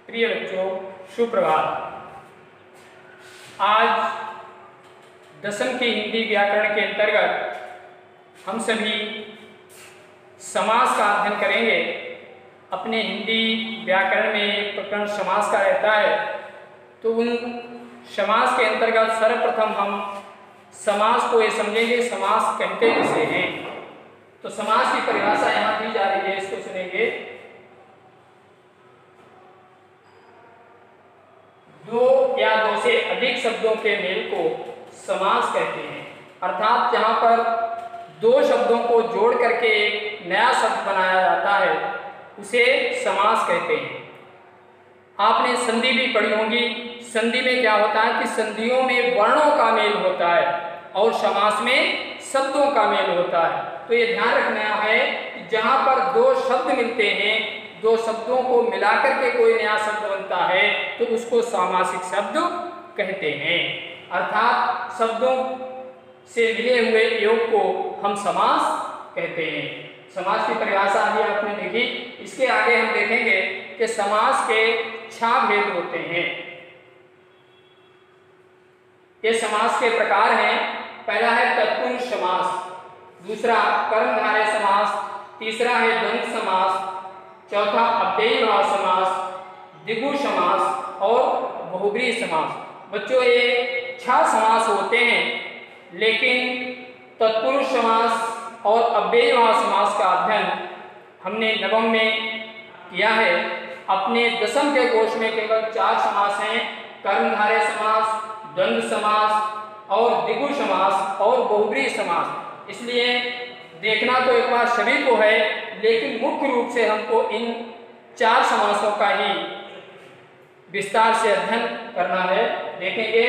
प्रिय बच्चों, सुप्रभात। आज दसम के हिंदी व्याकरण के अंतर्गत हम सभी समास का अध्ययन करेंगे। अपने हिंदी व्याकरण में एक प्रकरण समास का रहता है, तो उन समास के अंतर्गत सर्वप्रथम हम समास को ये समझेंगे, समास कहते किसे हैं। तो समास की परिभाषा यहाँ दी जा रही है, इसको सुनेंगे। दो या दो से अधिक शब्दों के मेल को समास कहते हैं। अर्थात जहाँ पर दो शब्दों को जोड़ करके एक नया शब्द बनाया जाता है, उसे समास कहते हैं। आपने संधि भी पढ़ी होगी। संधि में क्या होता है कि संधियों में वर्णों का मेल होता है और समास में शब्दों का मेल होता है। तो ये ध्यान रखना है कि जहाँ पर दो शब्द मिलते हैं, दो शब्दों को मिलाकर के कोई नया शब्द बनता है, तो उसको सामासिक शब्द कहते हैं। अर्थात शब्दों से मिले हुए योग को हम समास कहते हैं। समास की परिभाषा अभी आपने देखी। इसके आगे हम देखेंगे कि समास के 6 भेद होते हैं। ये समास के प्रकार हैं। पहला है तत्पुरुष समास, दूसरा कर्मधारय समास, तीसरा है द्वंद्व समास, चौथा अव्ययीभाव समास, द्विगु समास और बहुब्रीहि समास। बच्चों, ये 6 समास होते हैं, लेकिन तत्पुरुष समास और अव्ययीभाव समास का अध्ययन हमने नवम में किया है। अपने दसम के कोश में केवल 4 समास हैं: कर्मधारय समास, द्वंद्व समास और द्विगु समास और बहुब्रीहि समास। इसलिए देखना तो एक बार सभी को है, लेकिन मुख्य रूप से हमको इन 4 समासों का ही विस्तार से अध्ययन करना है। देखेंगे,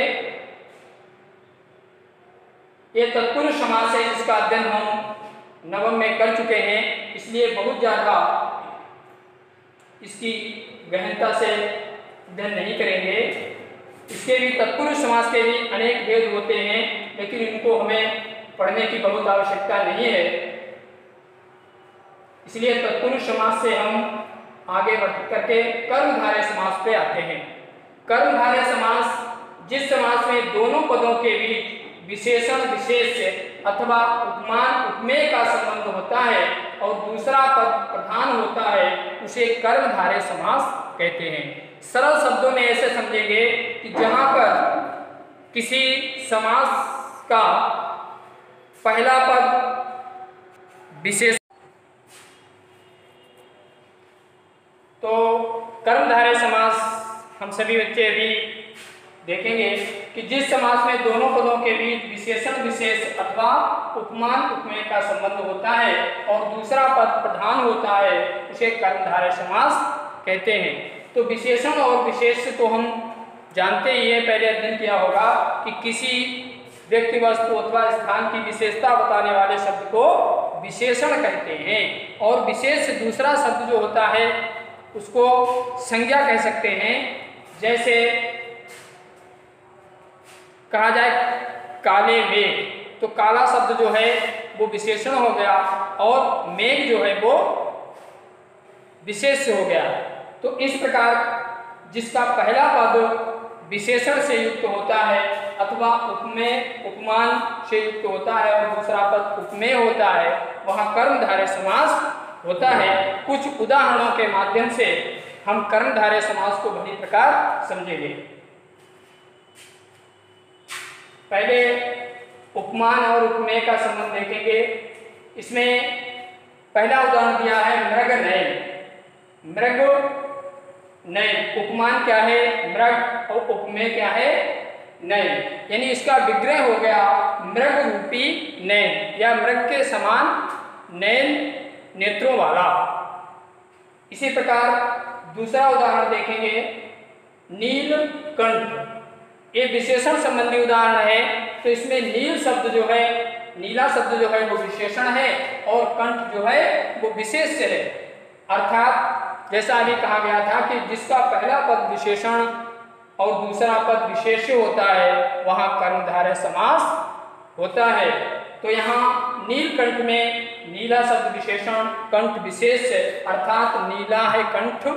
ये तत्पुरुष समास है, जिसका अध्ययन हम नवम में कर चुके हैं, इसलिए बहुत ज़्यादा इसकी गहनता से अध्ययन नहीं करेंगे। इसके भी तत्पुरुष समास के भी अनेक भेद होते हैं, लेकिन इनको हमें पढ़ने की बहुत आवश्यकता नहीं है। इसलिए तत्पुरुष समास से हम आगे बढ़ करके कर्मधारय समास पे आते हैं। कर्मधारय समास जिस समास में दोनों पदों के बीच विशेषण विशेष्य अथवा उपमान उपमेय का संबंध होता है और दूसरा पद प्रधान होता है, उसे कर्मधारय समास कहते हैं। सरल शब्दों में ऐसे समझेंगे कि जहां पर किसी समास का पहला पद विशेष, तो कर्मधारय समास हम सभी बच्चे अभी देखेंगे कि जिस समास में दोनों पदों के बीच विशेषण विशेष अथवा उपमान उपमेय का संबंध होता है और दूसरा पद प्रधान होता है, उसे कर्मधारय समास कहते हैं। तो विशेषण और विशेष तो हम जानते ही है, पहले अध्ययन किया होगा कि किसी व्यक्ति वस्तु अथवा स्थान की विशेषता बताने वाले शब्द को विशेषण कहते हैं। और विशेष दूसरा शब्द जो होता है उसको संज्ञा कह सकते हैं। जैसे कहा जाए काले मेघ, तो काला शब्द जो है वो विशेषण हो गया और मेघ जो है वो विशेष्य हो गया। तो इस प्रकार जिसका पहला पद विशेषण से युक्त होता है अथवा उपमेय उपमान से युक्त होता है और दूसरा पद उपमेय होता है, वहाँ कर्मधारय समास होता है। कुछ उदाहरणों के माध्यम से हम कर्मधारय समास को भली प्रकार समझेंगे। पहले उपमान और उपमेय का संबंध देखेंगे। इसमें पहला उदाहरण दिया है मृग नयन। मृग नयन, उपमान क्या है? मृग, और उपमेय क्या है? नयन। यानी इसका विग्रह हो गया मृग रूपी नयन, या मृग के समान नयन नेत्रों वाला। इसी प्रकार दूसरा उदाहरण देखेंगे, नीलकंठ। ये विशेषण संबंधी उदाहरण है। तो इसमें नील शब्द जो है, नीला शब्द जो है वो विशेषण है और कंठ जो है वो विशेष्य है। अर्थात जैसा अभी कहा गया था कि जिसका पहला पद विशेषण और दूसरा पद विशेष्य होता है, वहाँ कर्मधारय समास होता है। तो यहाँ नीलकंठ में नीला शब्द विशेषण, कंठ विशेष्य, अर्थात नीला है कंठ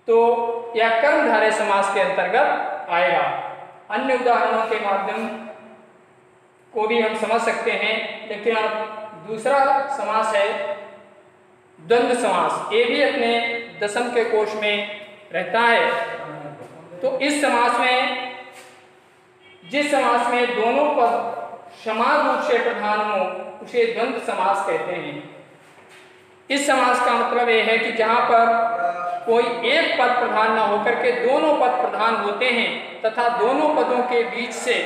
तो यह कर्मधारय समास के अंतर्गत आएगा। अन्य उदाहरणों के माध्यम को भी हम समझ सकते हैं, लेकिन अब दूसरा समास है द्वंद्व समास। ये भी अपने दशम के कोश में रहता है। तो इस समास में, जिस समास में दोनों पद समान रूप से प्रधान हो उसे द्वंद्व समास कहते हैं। इस समास का मतलब यह है कि जहां पर कोई एक पद प्रधान न होकर के दोनों पद प्रधान होते हैं तथा दोनों पदों के बीच से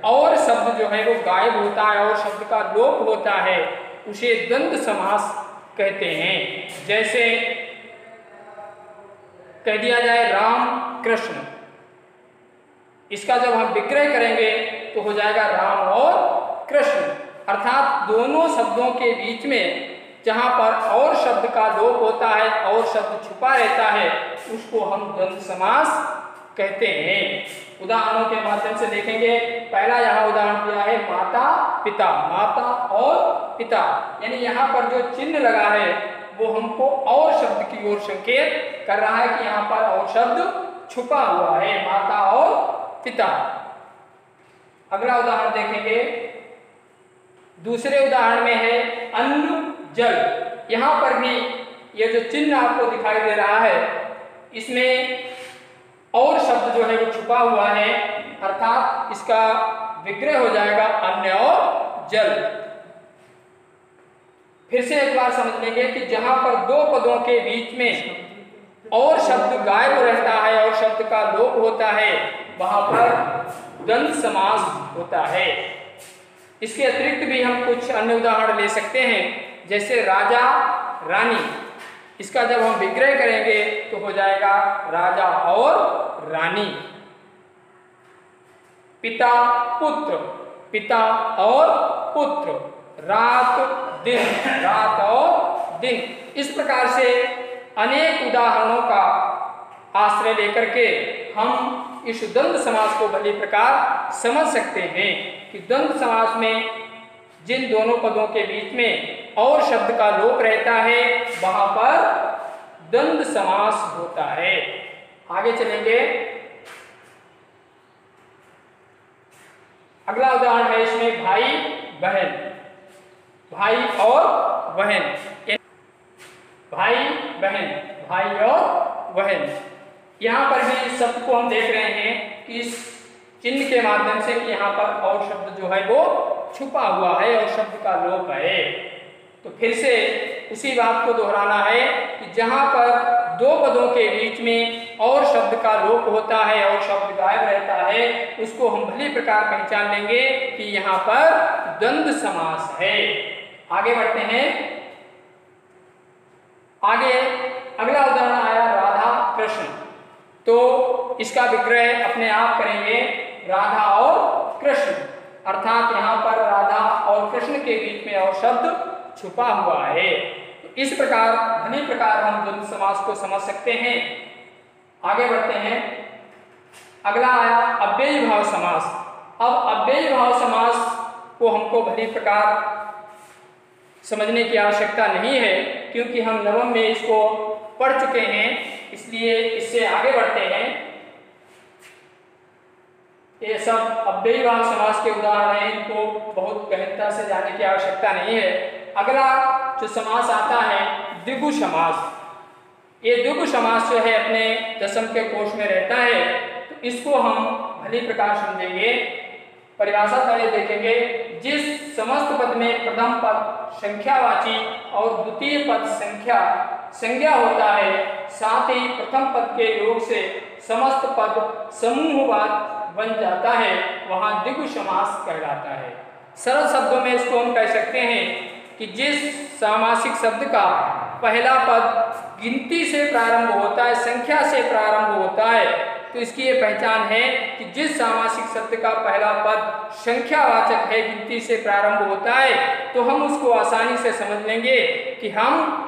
और शब्द जो है वो गायब होता है और शब्द का लोप होता है, उसे द्वंद्व समास कहते हैं। जैसे कह दिया जाए राम कृष्ण, इसका जब हम विग्रह करेंगे तो हो जाएगा राम और कृष्ण, अर्थात दोनों शब्दों के बीच में जहां पर और शब्द का लोप होता है और शब्द छुपा रहता है उसको हम द्वंद्व समास कहते हैं। उदाहरणों के माध्यम से देखेंगे। पहला यहाँ उदाहरण दिया है माता पिता, माता और पिता, यानी यहाँ पर जो चिन्ह लगा है वो हमको और शब्द की ओर संकेत कर रहा है कि यहाँ पर और शब्द छुपा हुआ है, माता और पिता। अगला उदाहरण देखेंगे। दूसरे उदाहरण में है अन्न जल। यहाँ पर भी ये जो चिन्ह आपको दिखाई दे रहा है इसमें और शब्द जो है वो छुपा हुआ है, अर्थात इसका विग्रह हो जाएगा अन्न और जल। फिर से एक बार समझ लेंगे कि जहां पर दो पदों के बीच में और शब्द गायब रहता है और शब्द का लोप होता है वहां पर द्वंद्व समास होता है। इसके अतिरिक्त भी हम कुछ अन्य उदाहरण ले सकते हैं, जैसे राजा रानी। इसका जब हम विग्रह करेंगे तो हो जाएगा राजा और रानी। पिता पुत्र, पिता और पुत्र। रात दिन, रात और दिन। इस प्रकार से अनेक उदाहरणों का आश्रय लेकर के हम इस द्वंद्व समास को भली प्रकार समझ सकते हैं कि द्वंद्व समास में जिन दोनों पदों के बीच में और शब्द का लोप रहता है वहां पर द्वंद्व समास होता है। आगे चलेंगे। अगला उदाहरण है इसमें भाई बहन, भाई और बहन, भाई बहन, भाई और बहन। यहाँ पर भी इस शब्द को हम देख रहे हैं कि इस चिन्ह के माध्यम से कि यहाँ पर और शब्द जो है वो छुपा हुआ है और शब्द का लोप है। तो फिर से उसी बात को दोहराना है कि जहाँ पर दो पदों के बीच में और शब्द का लोप होता है और शब्द गायब रहता है उसको हम भली प्रकार पहचान लेंगे कि यहाँ पर द्वंद्व समास है। आगे बढ़ते हैं। आगे अगला उदाहरण आया राधा कृष्ण। तो इसका विग्रह अपने आप करेंगे राधा और कृष्ण, अर्थात यहाँ पर राधा और कृष्ण के बीच में और शब्द छुपा हुआ है। तो इस प्रकार धनी प्रकार हम द्वंद्व समास को समझ सकते हैं। आगे बढ़ते हैं। अगला आया अव्ययी भाव समास। अब अव्ययी भाव समास को हमको भली प्रकार समझने की आवश्यकता नहीं है क्योंकि हम नवम में इसको पढ़ चुके हैं, इसलिए इससे आगे बढ़ते हैं। ये सब अव्ययी भाव समास के उदाहरण हैं, इनको बहुत गहनता से जानने की आवश्यकता नहीं है। अगला जो समास आता है द्विगु समास। ये द्विगु समास जो है अपने दशम के कोश में रहता है, तो इसको हम भली प्रकार समझेंगे। परिभाषा पहले देखेंगे। जिस समस्त पद में प्रथम पद संख्यावाची और द्वितीय पद संज्ञा होता है, साथ ही प्रथम पद के योग से समस्त पद समूहवाद बन जाता है, वहां द्विगु समास कहलाता है। सरल शब्दों में इसको हम कह सकते हैं कि जिस सामासिक शब्द का पहला पद गिनती से प्रारंभ होता है, संख्या से प्रारंभ होता है, तो इसकी ये पहचान है कि जिस सामासिक शब्द का पहला पद संख्यावाचक है, गिनती से प्रारंभ होता है, तो हम उसको आसानी से समझ लेंगे कि हम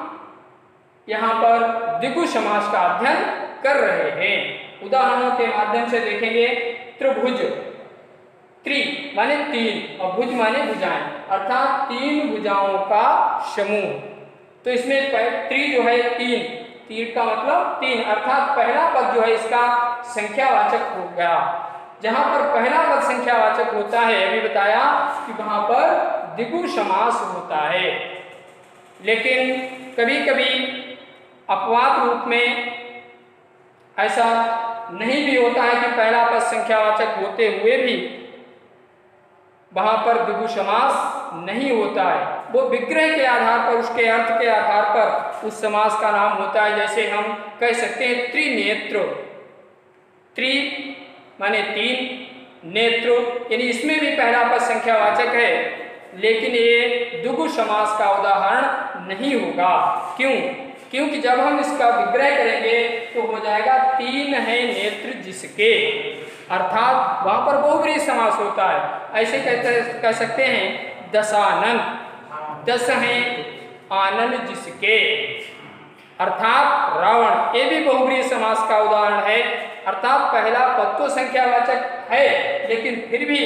यहाँ पर द्विगु समास का अध्ययन कर रहे हैं। उदाहरणों के माध्यम से देखेंगे। त्रिभुज, त्रि माने तीन और भुज माने भुजाएं, अर्थात तीन भुजाओं का समूह। तो इसमें त्रि जो है तीन, तीन का मतलब तीन, अर्थात पहला पद जो है इसका संख्यावाचक हो गया। जहां पर पहला पद संख्यावाचक होता है, अभी बताया कि वहां पर द्विगु समास होता है। लेकिन कभी कभी अपवाद रूप में ऐसा नहीं भी होता है कि पहला पद संख्यावाचक होते हुए भी वहां पर द्विगु समास नहीं होता है। वो विग्रह के आधार पर, उसके अर्थ के आधार पर उस समास का नाम होता है। जैसे हम कह सकते हैं त्रिनेत्र, त्रि माने तीन, नेत्र यानी इसमें भी पहला पद संख्यावाचक है, लेकिन ये द्विगु समास का उदाहरण नहीं होगा। क्यों? क्योंकि जब हम इसका विग्रह करेंगे तो हो जाएगा तीन है नेत्र जिसके, अर्थात वहां पर बहुब्रीहि समास होता है। ऐसे कह सकते हैं दशानन, दस हैं आनन जिसके, अर्थात रावण, ये भी बहुब्रीहि समास का उदाहरण है। अर्थात पहला पद तो संख्यावाचक है, लेकिन फिर भी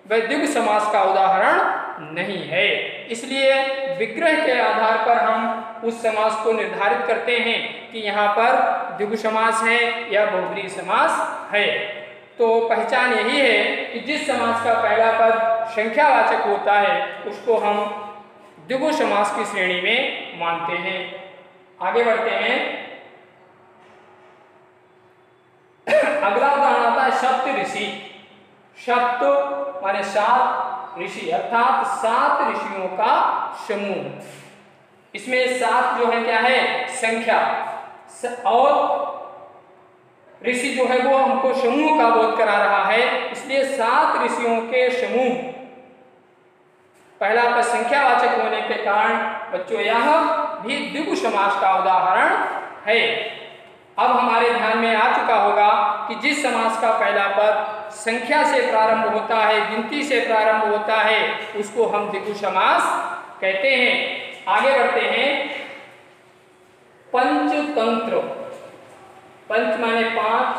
वह द्विगु समास का उदाहरण नहीं है। इसलिए विग्रह के आधार पर हम उस समास को निर्धारित करते हैं कि यहाँ पर द्विगु समास है या बहुब्रीहि समास है। तो पहचान यही है कि जिस समास का पहला पद संख्यावाचक होता है उसको हम द्विगु समास की श्रेणी में मानते हैं। आगे बढ़ते हैं। अगला उदाहरण आता है सप्त ऋषि। सप्त माने सात, ऋषि अर्थात सात ऋषियों का समूह। इसमें सात जो है क्या है? संख्या, और ऋषि जो है वो हमको समूह का बोध करा रहा है, इसलिए सात ऋषियों के समूह, पहला पद संख्यावाचक होने के कारण बच्चों यह भी द्विगु समास का उदाहरण है। अब हमारे ध्यान में आ चुका होगा कि जिस समास का पहला पद संख्या से प्रारंभ होता है, गिनती से प्रारंभ होता है, उसको हम द्विगु समास कहते हैं। आगे बढ़ते हैं। पंचतंत्र, पंच माने पांच,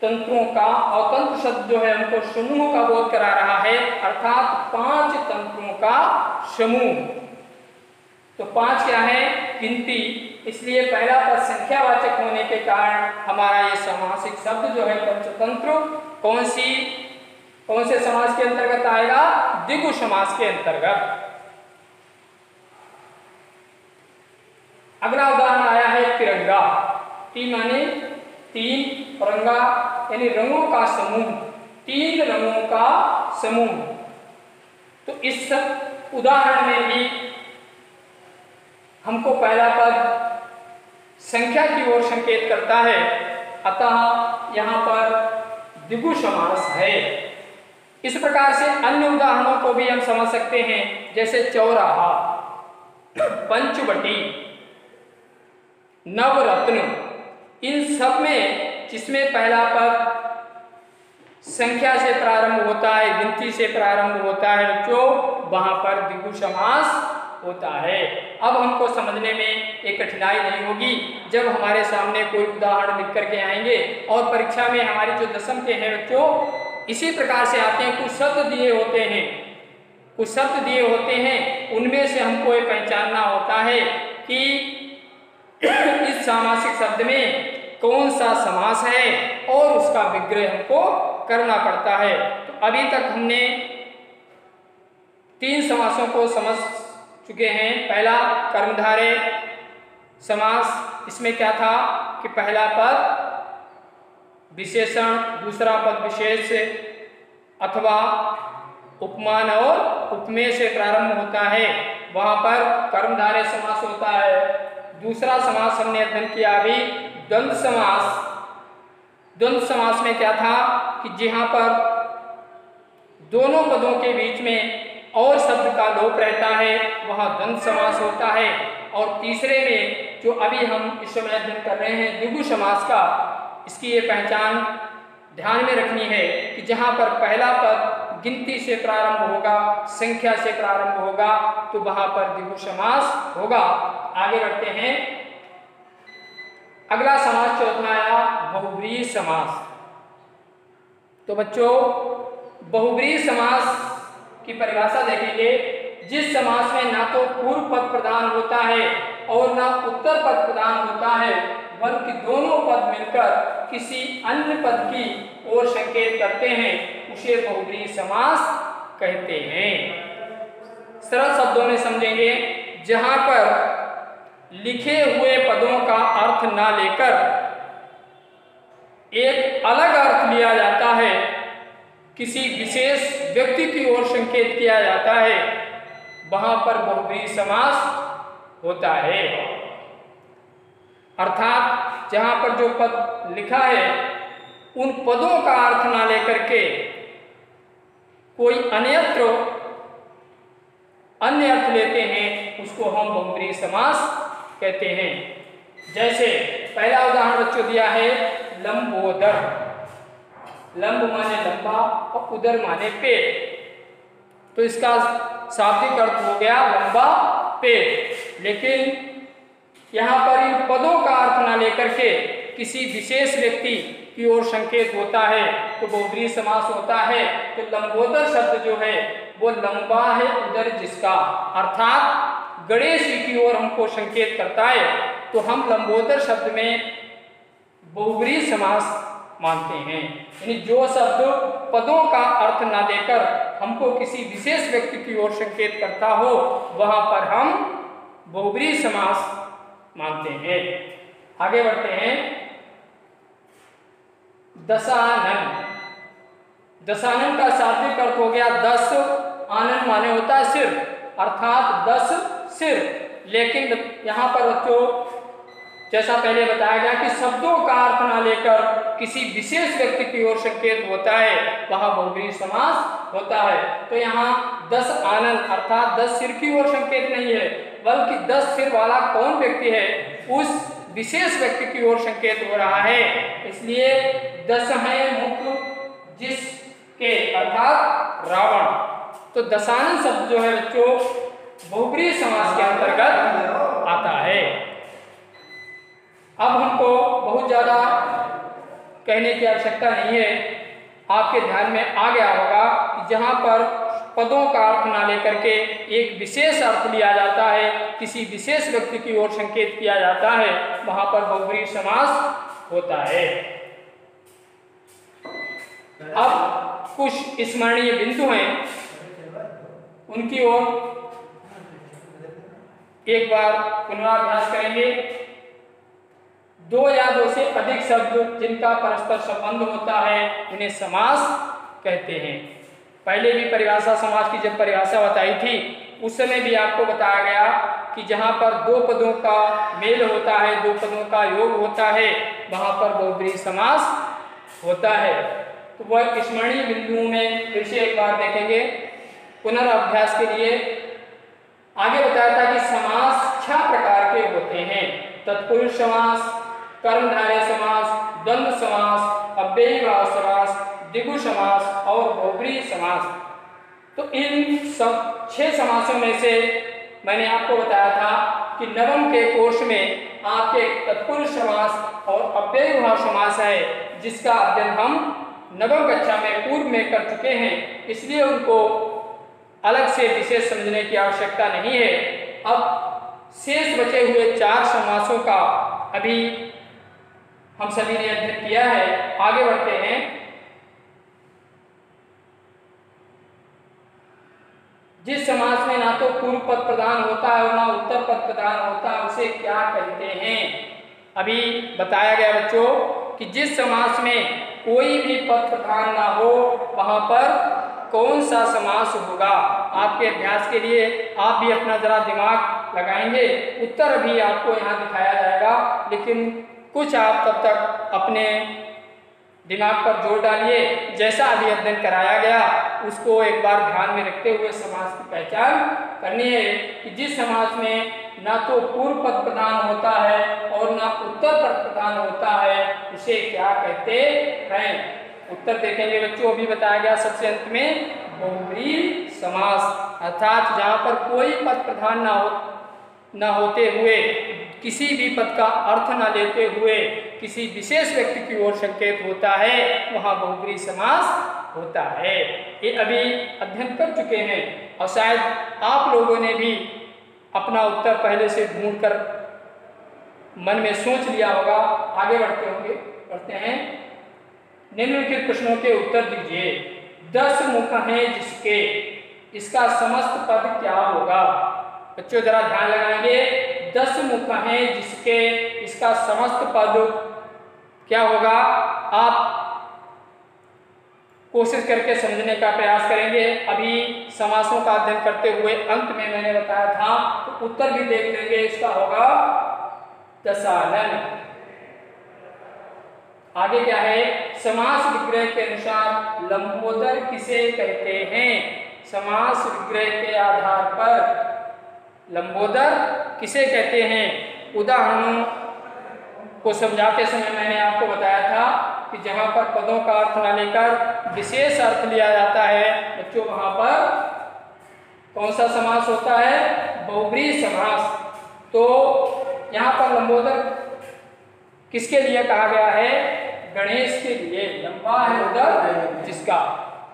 तंत्रों का, और तंत्र शब्द जो है हमको समूह का बोध करा रहा है, अर्थात पांच तंत्रों का समूह। तो पांच क्या है? गिनती, इसलिए पहला पद संख्यावाचक होने के कारण हमारा ये समासिक शब्द जो है पंचतंत्र कौन से समास के अंतर्गत आएगा? द्विगु समास के अंतर्गत। अगला उदाहरण आया है तिरंगा। ती माने तीन, रंगा यानी रंगों का समूह, तीन रंगों का समूह। तो इस उदाहरण में भी हमको पहला पद संख्या की ओर संकेत करता है, अतः यहाँ पर द्विगु समास है। इस प्रकार से अन्य उदाहरणों को भी हम समझ सकते हैं, जैसे चौराहा, पंचवटी, नवरत्न। इन सब में जिसमें पहला पद संख्या से प्रारंभ होता है, गिनती से प्रारंभ होता है, जो वहां पर द्विगु समास होता है। अब हमको समझने में एक कठिनाई नहीं होगी जब हमारे सामने कोई उदाहरण लिख करके आएंगे, और परीक्षा में हमारी जो दसम के हैं बच्चों इसी प्रकार से आते हैं। कुछ शब्द दिए होते हैं, कुछ शब्द दिए होते हैं, उनमें से हमको ये पहचानना होता है कि इस सामासिक शब्द में कौन सा समास है, और उसका विग्रह हमको करना पड़ता है। तो अभी तक हमने तीन समासों को समझ चुके हैं। पहला कर्मधारय समास, इसमें क्या था कि पहला पद विशेषण, दूसरा पद विशेष अथवा उपमान और उपमेय से प्रारंभ होता है, वहां पर कर्मधारय समास होता है। दूसरा समास हमने अध्ययन किया अभी द्वंद्व समास। द्वंद्व समास में क्या था कि जहां पर दोनों पदों के बीच में और शब्द का लोप रहता है वहां द्वंद्व समास होता है। और तीसरे में जो अभी हम इस समय अध्ययन कर रहे हैं द्विगु समास का, इसकी ये पहचान ध्यान में रखनी है कि जहां पर पहला पद गिनती से प्रारंभ होगा, संख्या से प्रारंभ होगा, तो वहां पर द्विगु समास होगा। आगे बढ़ते हैं। अगला समास चौथा आया बहुब्रीहि समास। तो बच्चों बहुब्रीहि समास की परिभाषा देखेंगे, जिस समास में ना तो पूर्व पद प्रधान होता है और ना उत्तर पद प्रधान होता है, बल्कि दोनों पद मिलकर किसी अन्य पद की ओर संकेत करते हैं, उसे बहुब्रीहि समास कहते हैं। सरल शब्दों में समझेंगे, जहां पर लिखे हुए पदों का अर्थ ना लेकर एक अलग अर्थ लिया जाता है, किसी विशेष व्यक्ति की ओर संकेत किया जाता है, वहां पर बहुब्रीहि समास होता है। अर्थात जहां पर जो पद लिखा है उन पदों का अर्थ ना लेकर के कोई अन्य अर्थ लेते हैं, उसको हम बहुब्रीहि समास कहते हैं। जैसे पहला उदाहरण बच्चों दिया है लंबोदर। लंब माने लंबा और उदर माने पेट, तो इसका शाब्दिक अर्थ हो गया लंबा पेट। लेकिन यहाँ पर इन पदों का अर्थ ना लेकर के किसी विशेष व्यक्ति की ओर संकेत होता है तो बहुब्रीहि समास होता है। तो लंबोदर शब्द जो है वो लंबा है उदर जिसका, अर्थात गणेश जी की ओर हमको संकेत करता है, तो हम लंबोदर शब्द में बहुब्रीहि समास मानते हैं। यानी जो शब्द पदों का अर्थ ना देकर हमको किसी विशेष व्यक्ति की ओर संकेत करता हो, वहां पर हम बहुब्रीहि समास मानते हैं। आगे बढ़ते हैं। दशानन। दशानन का शाब्दिक अर्थ हो गया 10, आनन माने होता है सिर, अर्थात 10 सिर। लेकिन यहाँ पर बच्चों जैसा पहले बताया गया कि शब्दों का अर्थ ना लेकर किसी विशेष व्यक्ति की ओर संकेत होता है, वहां बहुब्रीहि समास होता है। तो यहाँ 10 आनन अर्थात 10 सिर की ओर संकेत नहीं है, बल्कि 10 सिर वाला कौन व्यक्ति है उस विशेष व्यक्ति की ओर संकेत हो रहा है। इसलिए 10 है मुख जिसके अर्थात रावण। तो दशानन शब्द जो है बच्चों बहुब्रीहि समास के अंतर्गत आता है। अब हमको बहुत ज़्यादा कहने की आवश्यकता नहीं है, आपके ध्यान में आ गया होगा कि जहाँ पर पदों का अर्थ ना लेकर के एक विशेष अर्थ लिया जाता है, किसी विशेष व्यक्ति की ओर संकेत किया जाता है, वहाँ पर बहुब्रीहि समास होता है। अब कुछ स्मरणीय बिंदु हैं, उनकी ओर एक बार पुनराभ्यास करेंगे। 2 या 2 से अधिक शब्द जिनका परस्पर संबंध होता है उन्हें समास कहते हैं। पहले भी परिभाषा समास की जब परिभाषा बताई थी उस समय भी आपको बताया गया कि जहाँ पर 2 पदों का मेल होता है, 2 पदों का योग होता है, वहाँ पर बहुब्रीहि समास होता है। तो वह स्मरणीय बिंदुओं में फिर से एक बार देखेंगे पुनर्अभ्यास के लिए। आगे बताया था कि समास 6 प्रकार के होते हैं: तत्पुरुष समास, कर्मधारय समास, द्वंद्व समास, अव्ययीभाव समास, द्विगु समास और बहुब्रीहि समास। तो इन सब 6 समासों में से मैंने आपको बताया था कि नवम के कोर्स में आपके तत्पुरुष समास और अव्ययीभाव समास है, जिसका अध्ययन हम नवम कक्षा में पूर्व में कर चुके हैं, इसलिए उनको अलग से विशेष समझने की आवश्यकता नहीं है। अब शेष बचे हुए 4 समासों का अभी हम सभी ने अध्ययन किया है। आगे बढ़ते हैं। जिस समास में ना तो पूर्व पद प्रधान होता है और ना उत्तर पद प्रधान होता है उसे क्या कहते हैं? अभी बताया गया बच्चों कि जिस समास में कोई भी पद प्रधान ना हो वहां पर कौन सा समास होगा। आपके अभ्यास के लिए आप भी अपना जरा दिमाग लगाएंगे, उत्तर भी आपको यहाँ दिखाया जाएगा, लेकिन कुछ आप तब तक अपने दिमाग पर जोर डालिए। जैसा अभी अध्ययन कराया गया उसको एक बार ध्यान में रखते हुए समास की पहचान करनी है कि जिस समास में ना तो पूर्व पद प्रधान होता है और ना उत्तर पद प्रधान होता है उसे क्या कहते हैं। उत्तर देखेंगे बच्चों, अभी बताया गया सबसे अंत में बहुब्रीहि समास, अर्थात जहाँ पर कोई पद प्रधान ना होते हुए, किसी भी पद का अर्थ ना लेते हुए किसी विशेष व्यक्ति की ओर संकेत होता है, वहाँ बहुब्रीहि समास होता है। ये अभी अध्ययन कर चुके हैं और शायद आप लोगों ने भी अपना उत्तर पहले से ढूंढकर मन में सोच लिया होगा। आगे बढ़ते हैं। निम्नलिखित प्रश्नों के उत्तर दीजिए। 10 मुख हैं जिसके, इसका समस्त पद क्या होगा? बच्चों जरा ध्यान लगाएंगे। 10 मुख हैं जिसके, इसका समस्त पद क्या होगा? आप कोशिश करके समझने का प्रयास करेंगे। अभी समासों का अध्ययन करते हुए अंत में मैंने बताया था, तो उत्तर भी देख लेंगे। इसका होगा दशानन। आगे क्या है? समास विग्रह के अनुसार लंबोदर किसे कहते हैं? समास विग्रह के आधार पर लंबोदर किसे कहते हैं? उदाहरणों को समझाते समय मैंने आपको बताया था कि जहां पर पदों का अर्थ न लेकर विशेष अर्थ लिया जाता है बच्चों, वहां पर कौन सा समास होता है? बहुब्रीहि समास। तो यहाँ पर लंबोदर किसके लिए कहा गया है? गणेश के लिए। लंबा है उदर जिसका।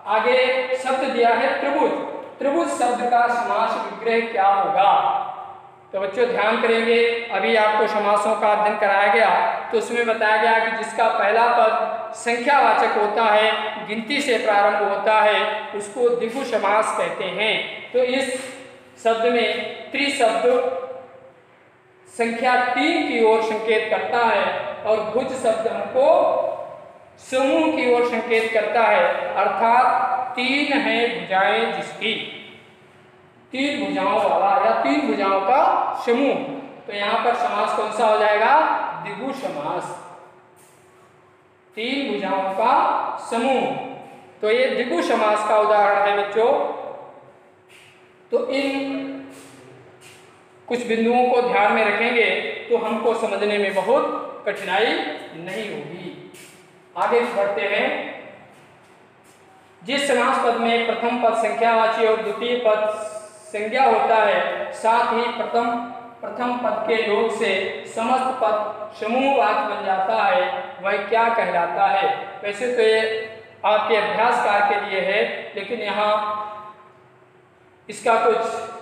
आगे शब्द दिया है त्रिभुज। त्रिभुज शब्द का समास विग्रह क्या होगा? तो बच्चों ध्यान करेंगे। अभी आपको समासों का अध्ययन कराया गया, तो उसमें बताया गया कि जिसका पहला पद संख्यावाचक होता है, गिनती से प्रारंभ होता है, उसको द्विगु समास कहते हैं। तो इस शब्द में त्रि शब्द संख्या 3 की ओर संकेत करता है, और भुज शब्द हमको समूह की ओर संकेत करता है। अर्थात 3 है भुजाएं जिसकी, 3 भुजाओं वाला या 3 भुजाओं का समूह। तो यहाँ पर समास कौन सा हो जाएगा? द्विगु समास। 3 भुजाओं का समूह। तो ये द्विगु समास का उदाहरण है बच्चों। तो इन कुछ बिंदुओं को ध्यान में रखेंगे तो हमको समझने में बहुत कठिनाई नहीं होगी। आगे बढ़ते हैं। जिस समास पद में प्रथम पद संख्यावाची और द्वितीय पद संज्ञा होता है, साथ ही प्रथम पद के योग से समस्त पद समूहवाची बन जाता है, वह क्या कहलाता है? वैसे तो ये आपके अभ्यासकार के लिए है, लेकिन यहाँ इसका कुछ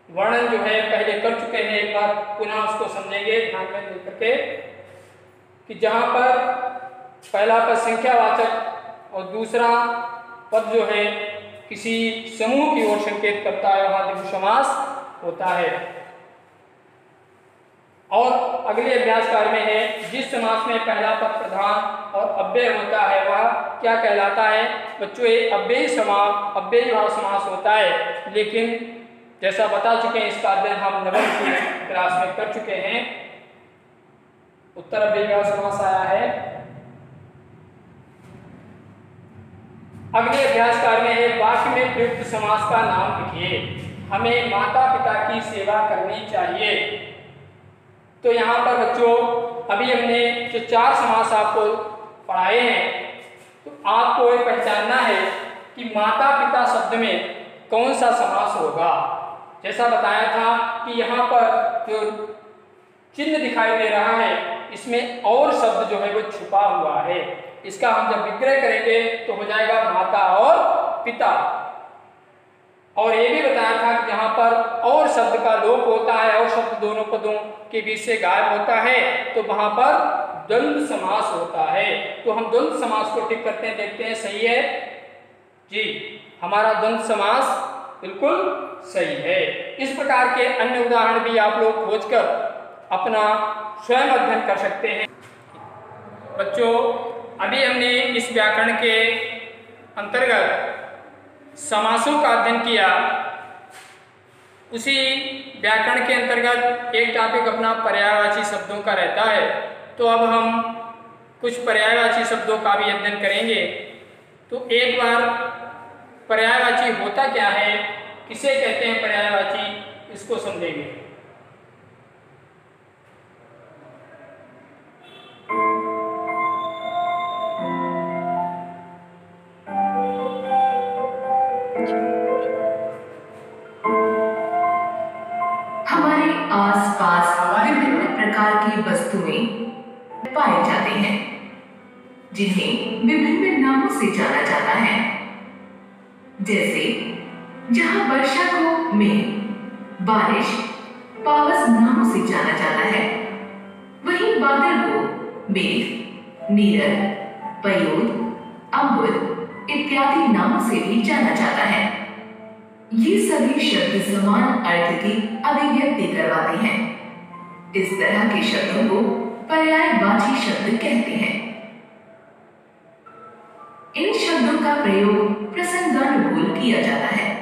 वर्णन जो है पहले कर चुके हैं। एक बार पुनः उसको समझेंगे ध्यान में लेकर के कि जहाँ पर पहला पद संख्यावाचक और दूसरा पद जो है किसी समूह की ओर संकेत करता है, वहां द्विगु समास होता है। और अगले अभ्यास कार्य में है, जिस समास में पहला पद प्रधान और अव्यय होता है वह क्या कहलाता है? बच्चों ये अव्ययी भाव समास होता है, लेकिन जैसा बता चुके हैं इसका अध्ययन हम नवम की क्लास में कर चुके हैं। उत्तर अव्ययी भाव समास आया है। अगले अभ्यास कार्य में है, वाक्य में प्रयुक्त समास का नाम लिखिए। हमें माता पिता की सेवा करनी चाहिए। तो यहाँ पर बच्चों अभी हमने जो 4 समास आपको पढ़ाए हैं, तो आपको ये पहचानना है कि माता पिता शब्द में कौन सा समास होगा। जैसा बताया था कि यहाँ पर जो चिन्ह दिखाई दे रहा है, इसमें और शब्द जो है वो छुपा हुआ है। इसका हम जब विग्रह करेंगे तो हो जाएगा माता और पिता। और ये भी बताया था कि जहाँ पर और शब्द का लोप होता है और शब्द दोनों पदों के बीच से गायब होता है, तो वहां पर द्वंद्व समास होता है। तो हम द्वंद्व समास को ठीक करते हैं, देखते हैं सही है जी, हमारा द्वंद्व समास बिल्कुल सही है। इस प्रकार के अन्य उदाहरण भी आप लोग खोजकर अपना स्वयं अध्ययन कर सकते हैं। बच्चों अभी हमने इस व्याकरण के अंतर्गत समासों का अध्ययन किया। उसी व्याकरण के अंतर्गत एक टॉपिक अपना पर्यायवाची शब्दों का रहता है, तो अब हम कुछ पर्यायवाची शब्दों का भी अध्ययन करेंगे। तो एक बार पर्यायवाची होता क्या है, किसे कहते हैं पर्यायवाची, इसको समझेंगे। हमारे आसपास विभिन्न प्रकार की वस्तुएं पाए जाते हैं, जिन्हें विभिन्न नामों से जाना जाता है। जैसे जहां वर्षा को मेघ, बारिश, पावस नामों से जाना जाता है, मेघ, नीरद, पयोद, अम्बुद इत्यादि नामों से भी जाना जाता है। ये सभी शब्द समान अर्थ की अभिव्यक्ति करवाते हैं। इस तरह के शब्दों को पर्यायवाची शब्द कहते हैं। इन शब्दों का प्रयोग प्रसंगानुकूल किया जाता है।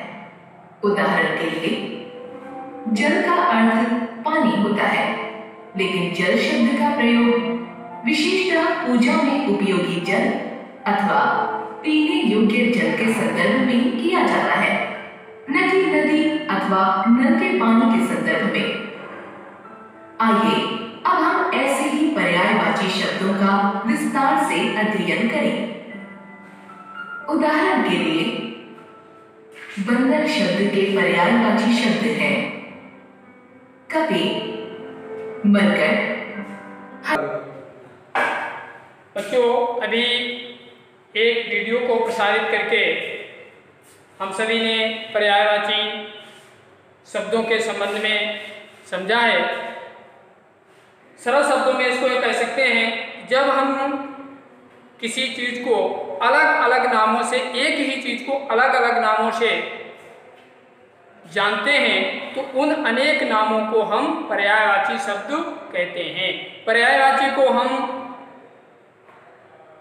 उदाहरण के लिए, जल का अर्थ पानी होता है, लेकिन जल शब्द का प्रयोग विशेषतः पूजा में उपयोगी जल अथवा पीने योग्य जल के संदर्भ में किया जाता है, न कि नदी अथवा नल के पानी के संदर्भ में। आइए अब हम ऐसे ही पर्यायवाची शब्दों का विस्तार से अध्ययन करें। उदाहरण के लिए, बंदर शब्द के पर्यायवाची शब्द हैं कपि, मरकट। बच्चों, अभी एक वीडियो को प्रसारित करके हम सभी ने पर्यायवाची शब्दों के संबंध में समझा है। सरल शब्दों में इसको कह सकते हैं, जब हम किसी चीज को अलग अलग नामों से, एक ही चीज को अलग अलग नामों से जानते हैं, तो उन अनेक नामों को हम पर्यायवाची शब्द कहते हैं। पर्यायवाची को हम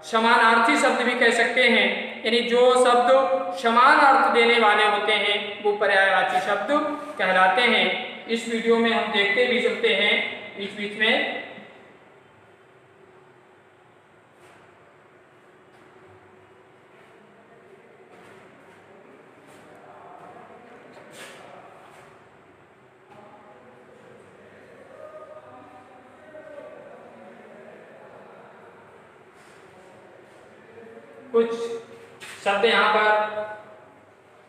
समानार्थी शब्द भी कह सकते हैं, यानी जो शब्द समान अर्थ देने वाले होते हैं वो पर्यायवाची शब्द कहलाते हैं। इस वीडियो में हम देखते भी चलते हैं बीच बीच में। कुछ शब्द यहाँ पर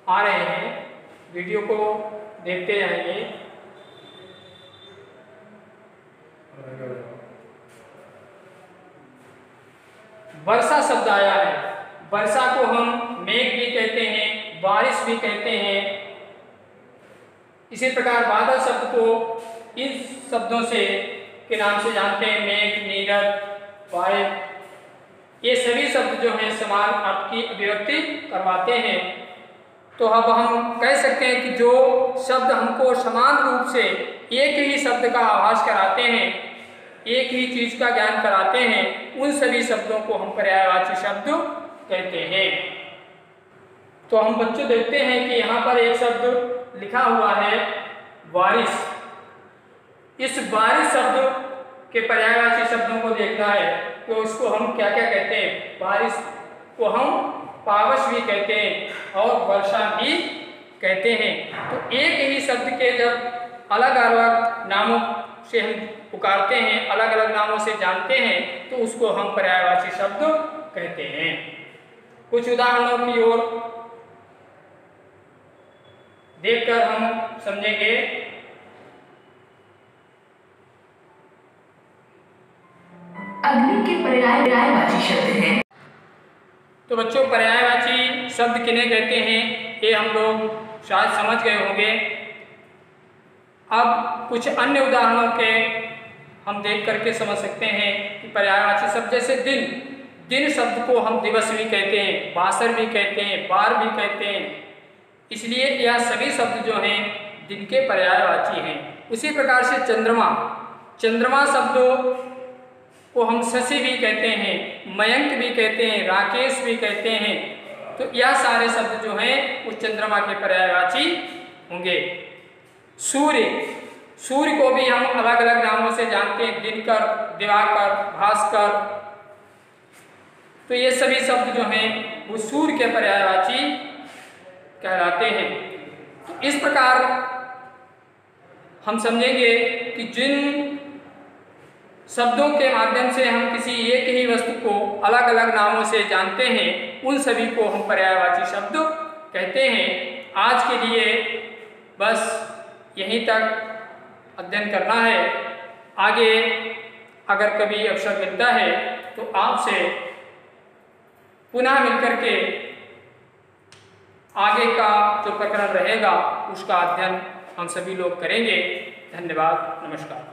आ रहे हैं, वीडियो को देखते जाएंगे। वर्षा शब्द आया है। वर्षा को हम मेघ भी कहते हैं, बारिश भी कहते हैं। इसी प्रकार बादल शब्द को इन शब्दों से के नाम से जानते हैं, मेघ, नीरद, वायु। ये सभी शब्द जो हैं समान अर्थ की अभिव्यक्ति करवाते हैं। तो अब हम कह सकते हैं कि जो शब्द हमको समान रूप से एक ही शब्द का आभास कराते हैं, एक ही चीज का ज्ञान कराते हैं, उन सभी शब्दों को हम पर्यायवाची शब्द कहते हैं। तो हम बच्चों देखते हैं कि यहाँ पर एक शब्द लिखा हुआ है बारिश। इस बारिश शब्द के पर्यायवाची शब्दों को देखना है तो उसको हम क्या क्या कहते हैं। बारिश को हम पावस भी कहते हैं और वर्षा भी कहते हैं। तो एक ही शब्द के जब अलग अलग नामों से हम पुकारते हैं, अलग अलग नामों से जानते हैं, तो उसको हम पर्यायवाची शब्द कहते हैं। कुछ उदाहरणों की ओर देखकर हम समझेंगे। अग्नि के पर्यायवाची शब्द हैं। तो बच्चों, पर्यायवाची शब्द किन्हें कहते हैं ये हम लोग शायद समझ गए होंगे। अब कुछ अन्य उदाहरणों के हम देख करके समझ सकते हैं कि पर्यायवाची शब्द जैसे दिन। दिन शब्द को हम दिवस भी कहते हैं, बासर भी कहते हैं, बार भी कहते हैं। इसलिए यह सभी शब्द जो हैं दिन के पर्यायवाची हैं। उसी प्रकार से चंद्रमा। चंद्रमा शब्द को हम शशि भी कहते हैं, मयंक भी कहते हैं, राकेश भी कहते हैं। तो यह सारे शब्द जो हैं वो चंद्रमा के पर्यायवाची होंगे। सूर्य। सूर्य को भी हम अलग अलग नामों से जानते हैं, दिनकर, दिवाकर, भास्कर। तो ये सभी शब्द जो हैं वो सूर्य के पर्यायवाची कहलाते हैं। तो इस प्रकार हम समझेंगे कि जिन शब्दों के माध्यम से हम किसी एक ही वस्तु को अलग अलग नामों से जानते हैं, उन सभी को हम पर्यायवाची शब्द कहते हैं। आज के लिए बस यहीं तक अध्ययन करना है। आगे अगर कभी अवसर मिलता है तो आपसे पुनः मिलकर के आगे का जो प्रकरण रहेगा उसका अध्ययन हम सभी लोग करेंगे। धन्यवाद, नमस्कार।